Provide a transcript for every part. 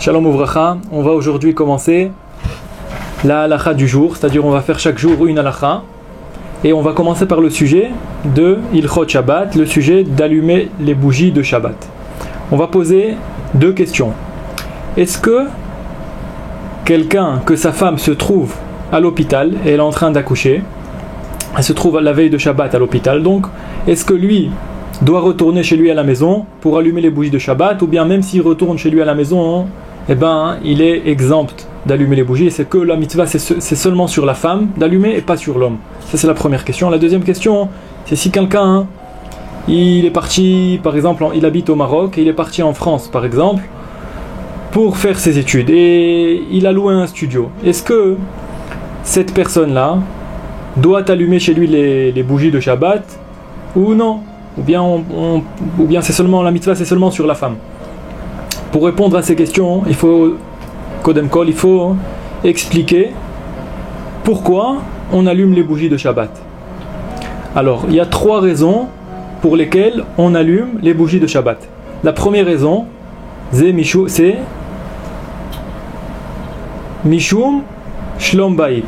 Shalom Uvracha, on va aujourd'hui commencer la halakha du jour, c'est-à-dire on va faire chaque jour une halakha et on va commencer par le sujet de Ilchot Shabbat, le sujet d'allumer les bougies de Shabbat. On va poser deux questions. Est-ce que quelqu'un, que sa femme se trouve à l'hôpital et elle est en train d'accoucher, elle se trouve à la veille de Shabbat à l'hôpital, donc est-ce que lui doit retourner chez lui à la maison pour allumer les bougies de Shabbat, ou bien même s'il retourne chez lui à la maison, il est exempt d'allumer les bougies, et c'est que la mitzvah c'est seulement sur la femme d'allumer et pas sur l'homme. Ça c'est la première question. La deuxième question, c'est si quelqu'un il est parti, par exemple, il habite au Maroc et il est parti en France par exemple pour faire ses études et il a loué un studio. Est-ce que cette personne-là doit allumer chez lui les bougies de Shabbat ou non? Ou bien c'est seulement la mitzvah, c'est seulement sur la femme? Pour répondre à ces questions, il faut expliquer pourquoi on allume les bougies de Shabbat. Alors, il y a trois raisons pour lesquelles on allume les bougies de Shabbat. La première raison, c'est Mishum Shlom Bayit.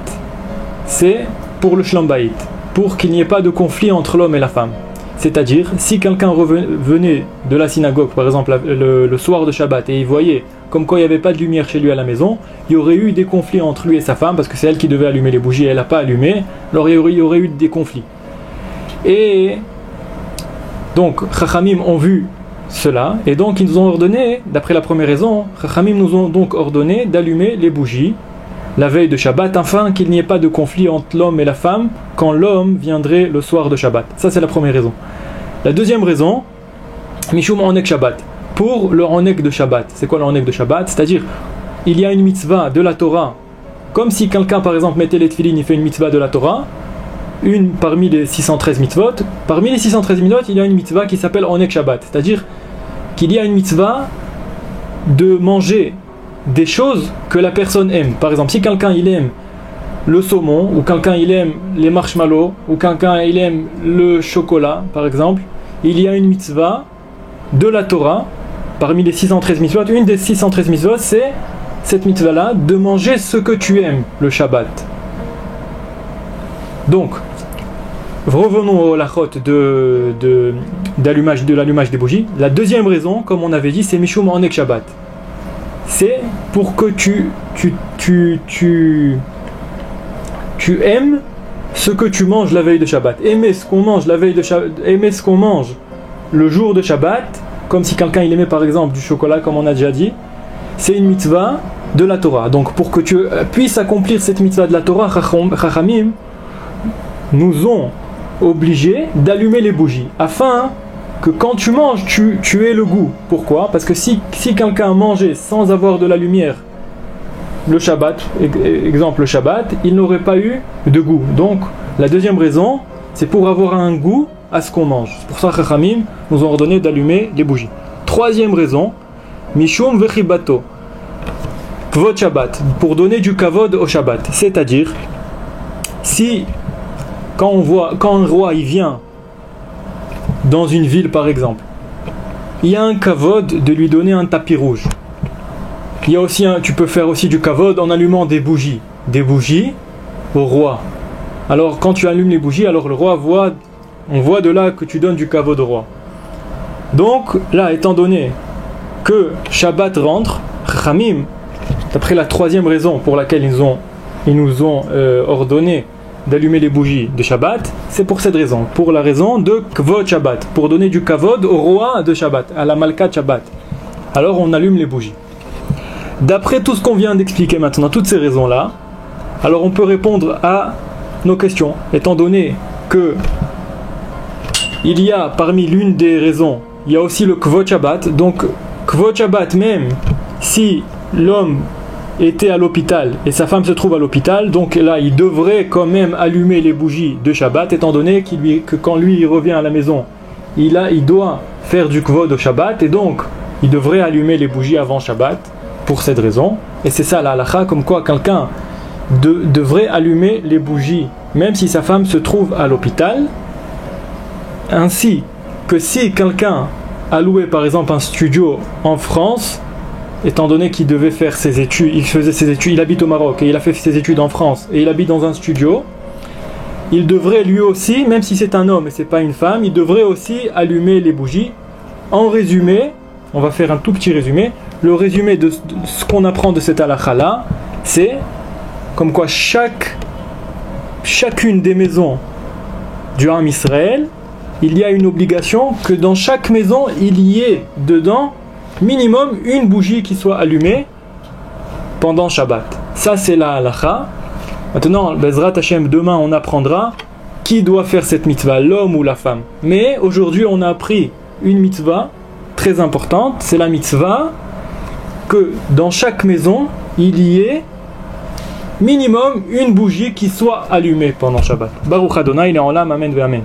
C'est pour le Shlom Bayit, pour qu'il n'y ait pas de conflit entre l'homme et la femme. C'est-à-dire, si quelqu'un venait de la synagogue, par exemple le soir de Shabbat, et il voyait comme quoi il n'y avait pas de lumière chez lui à la maison, il y aurait eu des conflits entre lui et sa femme, parce que c'est elle qui devait allumer les bougies et elle n'a pas allumé, alors il y aurait eu des conflits. Et donc, Chachamim ont vu cela, et donc ils nous ont ordonné, d'après la première raison, Chachamim nous ont donc ordonné d'allumer les bougies la veille de Shabbat, afin qu'il n'y ait pas de conflit entre l'homme et la femme quand l'homme viendrait le soir de Shabbat. Ça c'est la première raison. La deuxième raison, Mishum Onek Shabbat, pour le Onek de Shabbat. C'est quoi le Onek de Shabbat? C'est-à-dire, il y a une mitzvah de la Torah, comme si quelqu'un par exemple mettait les tefilines, il fait une mitzvah de la Torah, une parmi les 613 mitzvot. Parmi les 613 mitzvot, il y a une mitzvah qui s'appelle Onek Shabbat, c'est-à-dire qu'il y a une mitzvah de manger des choses que la personne aime. Par exemple, si quelqu'un il aime le saumon, ou quelqu'un il aime les marshmallows, ou quelqu'un il aime le chocolat, par exemple, il y a une mitzvah de la Torah, parmi les 613 mitzvot, une des 613 mitzvot, c'est cette mitzvah-là, de manger ce que tu aimes, le Shabbat. Donc, revenons au lachot de l'allumage des bougies. La deuxième raison, comme on avait dit, c'est Mishum Onek Shabbat. C'est pour que tu aimes ce que tu manges la veille de Shabbat. Aimer ce qu'on mange la veille de Shabbat, aimer ce qu'on mange le jour de Shabbat, comme si quelqu'un il aimait par exemple du chocolat, comme on a déjà dit, c'est une mitzvah de la Torah. Donc pour que tu puisses accomplir cette mitzvah de la Torah, Chachamim nous ont obligés d'allumer les bougies, afin que quand tu manges, tu aies le goût. Pourquoi? Parce que si quelqu'un mangeait sans avoir de la lumière le Shabbat, exemple le Shabbat, il n'aurait pas eu de goût. Donc la deuxième raison, c'est pour avoir un goût à ce qu'on mange. C'est pour ça que Chachamim nous ont ordonné d'allumer les bougies. Troisième raison, Mishum Vechibato, Kvod Shabbat, pour donner du kavod au Shabbat. C'est-à-dire, si quand un roi il vient dans une ville par exemple, il y a un kavod de lui donner un tapis rouge. Il y a aussi tu peux faire aussi du kavod en allumant des bougies au roi. Alors quand tu allumes les bougies, alors le roi on voit de là que tu donnes du kavod au roi. Donc là, étant donné que Shabbat rentre, Chachamim, d'après la troisième raison pour laquelle ils nous ont ordonné d'allumer les bougies de Shabbat, c'est pour cette raison, pour la raison de Kvod Shabbat, pour donner du kavod au roi de Shabbat, à la Malka Shabbat. Alors on allume les bougies. D'après tout ce qu'on vient d'expliquer maintenant, toutes ces raisons-là, alors on peut répondre à nos questions, étant donné que il y a parmi l'une des raisons, il y a aussi le Kvod Shabbat. Donc Kvod Shabbat, même si l'homme était à l'hôpital et sa femme se trouve à l'hôpital, donc là il devrait quand même allumer les bougies de Shabbat, étant donné que quand lui il revient à la maison, il doit faire du Kvod au Shabbat, et donc il devrait allumer les bougies avant Shabbat pour cette raison. Et c'est ça la halakha, comme quoi quelqu'un devrait allumer les bougies même si sa femme se trouve à l'hôpital, ainsi que si quelqu'un a loué par exemple un studio en France, étant donné qu'il devait faire ses études, il faisait ses études, il habite au Maroc et il a fait ses études en France et il habite dans un studio, il devrait lui aussi, même si c'est un homme et c'est pas une femme, il devrait aussi allumer les bougies. En résumé, on va faire un tout petit résumé. Le résumé de ce qu'on apprend de cette halakha-là, c'est comme quoi chacune des maisons du Ham Israël, il y a une obligation que dans chaque maison, il y ait dedans minimum une bougie qui soit allumée pendant Shabbat. Ça, c'est la halakha. Maintenant, Bezrat Hashem, demain, on apprendra qui doit faire cette mitzvah, l'homme ou la femme. Mais aujourd'hui, on a appris une mitzvah très importante, c'est la mitzvah que dans chaque maison, il y ait minimum une bougie qui soit allumée pendant Shabbat. Baruch Adonai, il est en l'âme, amen ve amen.